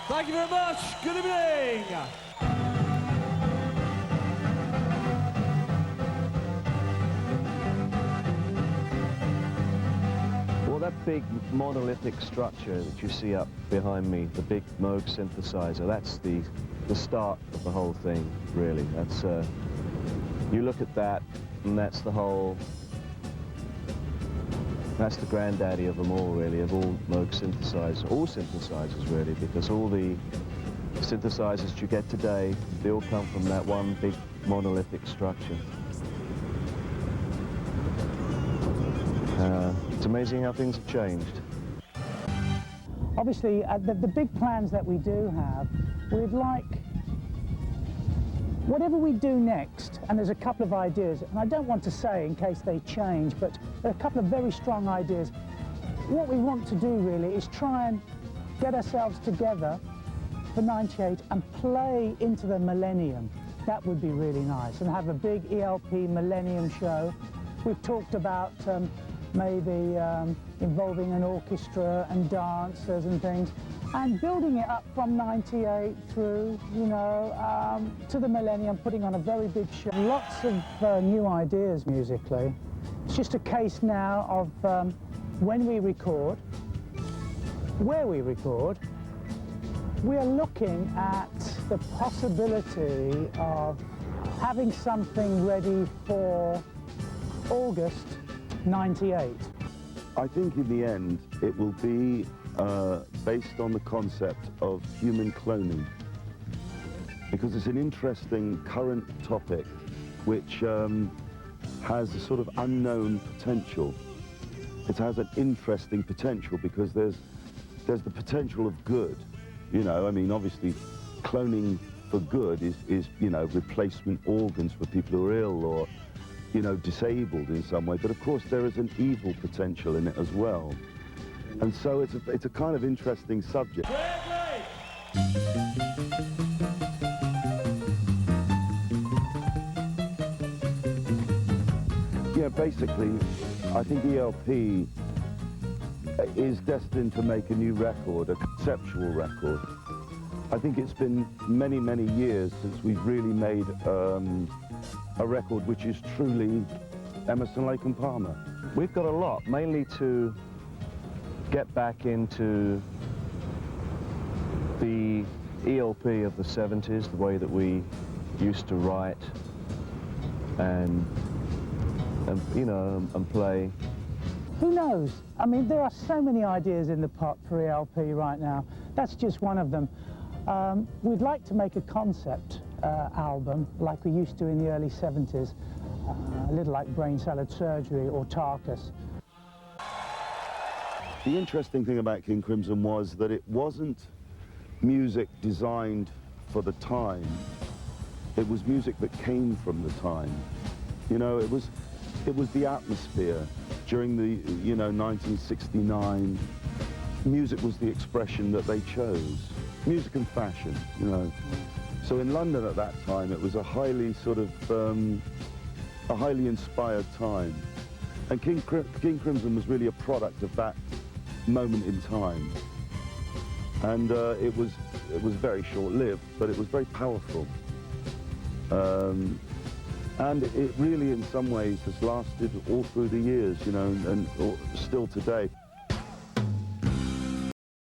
Thank you very much. Good evening. Well, that big monolithic structure that you see up behind me, the big Moog synthesizer, that's the start of the whole thing, really. That's, you look at that, and that's the granddaddy of them all, really, of all Moog synthesizers, all synthesizers, really, because all the synthesizers you get today, they all come from that one big monolithic structure. It's amazing how things have changed. Obviously, the big plans that we do have, we'd like, whatever we do next, and there's a couple of ideas, and I don't want to say in case they change, but there are a couple of very strong ideas. What we want to do really is try and get ourselves together for '98 and play into the millennium. That would be really nice, and have a big ELP Millennium show. We've talked about maybe involving an orchestra and dancers and things, and building it up from '98 through, you know, to the millennium, putting on a very big show. Lots of new ideas musically. It's just a case now of when we record, where we record. We are looking at the possibility of having something ready for August '98. I think in the end it will be based on the concept of human cloning, because it's an interesting current topic which has a sort of unknown potential. It has an interesting potential because there's the potential of good. You know, I mean, obviously cloning for good is you know, replacement organs for people who are ill or, you know, disabled in some way, but of course there is an evil potential in it as well. And so it's a kind of interesting subject. Yeah, basically, I think ELP is destined to make a new record, a conceptual record. I think it's been many, many years since we've really made a record which is truly Emerson, Lake and Palmer. We've got a lot, mainly to get back into the ELP of the 70s, the way that we used to write and you know, and play. Who knows? I mean, there are so many ideas in the pot for ELP right now. That's just one of them. We'd like to make a concept album like we used to in the early 70s, a little like Brain Salad Surgery or Tarkus. The interesting thing about King Crimson was that it wasn't music designed for the time. It was music that came from the time. You know, it was the atmosphere. During the, you know, 1969, music was the expression that they chose. Music and fashion, you know. So in London at that time, it was a highly sort of, a highly inspired time. And King Crimson was really a product of that moment in time. And it was very short-lived, but it was very powerful. And it really, in some ways, has lasted all through the years, you know, and still today.